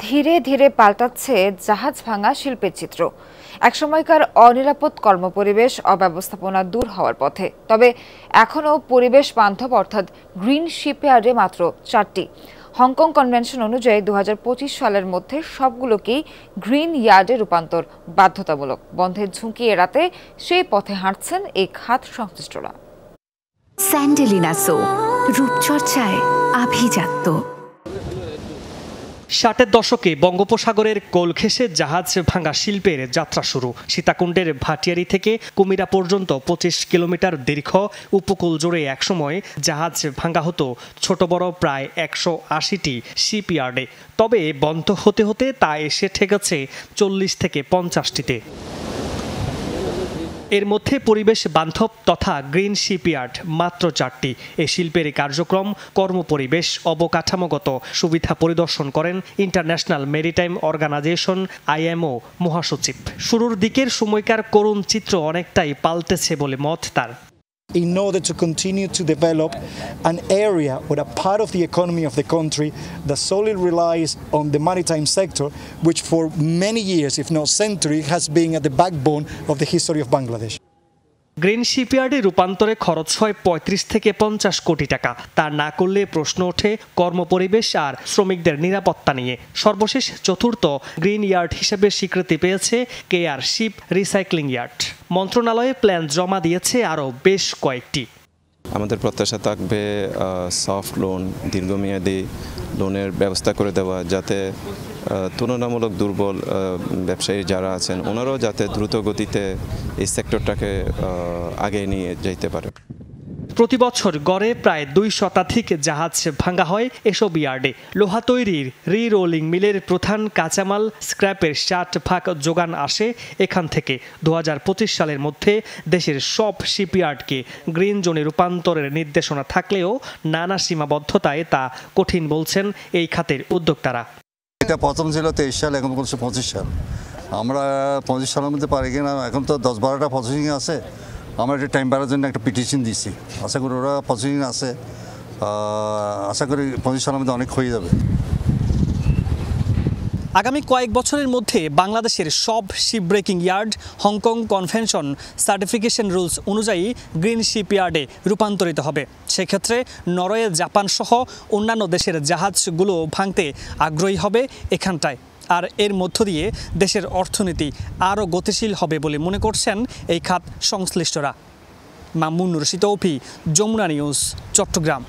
ধীরে ধীরে পাল্টাচ্ছে জাহাজ ভাঙা শিল্পের চিত্র। একসময়কার অনিরাপদ কর্মপরিবেশ অব্যবস্থাপনা দূর হওয়ার পথে, তবে এখনও পরিবেশ বান্ধব অর্থাৎ গ্রিন শিপইয়ার্ডে মাত্র 4টি। হংকং কনভেনশন অনুযায়ী 2025 সালের মধ্যে সবগুলোকেই গ্রিন ইয়ার্ডে রূপান্তর বাধ্যতামূলক। বন্ধের ঝুঁকি এড়াতে সেই পথে হাঁটছেন এই খাত সংশ্লিষ্টরা। স্যান্ডেলিনা সো, রূপচর্চায় আভিজাত্য। 60-এর দশকে বঙ্গোপসাগরের কোল ঘেঁষে জাহাজ ভাঙা শিল্পের যাত্রা শুরু। সীতাকুণ্ডের ভাটিয়ারি থেকে কুমিরা পর্যন্ত 25 কিলোমিটার দীর্ঘ উপকূল জুড়ে একসময় জাহাজ ভাঙা হতো ছোট বড় প্রায় 180টি শিপইয়ার্ডে। তবে বন্ধ হতে হতে তা এসে ঠেকেছে 40 থেকে 50টিতে। এর মধ্যে পরিবেশ বান্ধব তথা গ্রিন শিপইয়ার্ড মাত্র 4টি। এই শিল্পের কার্যক্রম, কর্মপরিবেশ, অবকাঠামোগত সুবিধা পরিদর্শন করেন ইন্টারন্যাশনাল মেরিটাইম অর্গানাইজেশন IMO মহাসচিব। শুরুর দিকের সময়কার করুণ চিত্র অনেকটাই পাল্টেছে বলে মত তার। In order to continue to develop an area or a part of the economy of the country that solely relies on the maritime sector, which for many years, if not centuries, has been at the backbone of the history of Bangladesh. Green শিপইয়ার্ডে রূপান্তরে খরচ হয় 35 থেকে 50 কোটি টাকা। তা না করলে প্রশ্ন ওঠে কর্মপরিবেশ আর শ্রমিকদের নিরাপত্তা নিয়ে। সর্বশেষ চতুর্থ গ্রিন ইয়ার্ড হিসেবে স্বীকৃতি পেয়েছে KR শিপ রিসাইক্লিং ইয়ার্ড। মন্ত্রণালয়ে প্ল্যান জমা দিয়েছে আরও বেশ কয়েকটি। আমাদের প্রত্যাশা থাকবে সফট লোন, দীর্ঘমেয়াদী লোনের ব্যবস্থা করে দেওয়া, যাতে তুলনামূলক দুর্বল ব্যবসায়ী যারা আছেন ওনারাও যাতে দ্রুত গতিতে এই সেক্টরটাকে আগে নিয়ে যেতে পারে। প্রতি বছর গড়ে প্রায় 2 শতাধিক জাহাজ ভাঙা হয় এসব ইয়ার্ডে। লোহা তৈরির রি-রোলিং মিলের প্রধান কাঁচামাল স্ক্র্যাপের 60% যোগান আসে এখান থেকে। 2025 সালের মধ্যে দেশের সব শিপইয়ার্ডকে গ্রিন জোনে রূপান্তরের নির্দেশনা থাকলেও নানা সীমাবদ্ধতায় তা কঠিন বলছেন এই খাতের উদ্যোক্তারা। এটা প্রথম ছিল 23 সাল, এখন বলছে 25 সাল। আমরা 25 সালের মধ্যে পারি কিনা, এখন তো 10-12টা প্রসেসিং আছে। আমরা একটা টাইম বাড়ার জন্য একটা পিটিশন দিচ্ছি, আশা করি ওরা প্রসেসিং আছে, আশা করি 25 সালের মধ্যে অনেক হয়ে যাবে। আগামী কয়েক বছরের মধ্যে বাংলাদেশের সব ship breaking yard Hong Kong convention certification rules অনুযায়ী গ্রিন শিপইয়ার্ডে রূপান্তরিত হবে। সেক্ষেত্রে নরওয়ে, জাপান সহ অন্যান্য দেশের জাহাজগুলো ভাঙতে আগ্রহী হবে এখানটায়। আর এর মধ্য দিয়ে দেশের অর্থনীতি আরও গতিশীল হবে বলে মনে করছেন এই খাত সংশ্লিষ্টরা। মামুনুর রশিদ, যমুনা নিউজ, চট্টগ্রাম।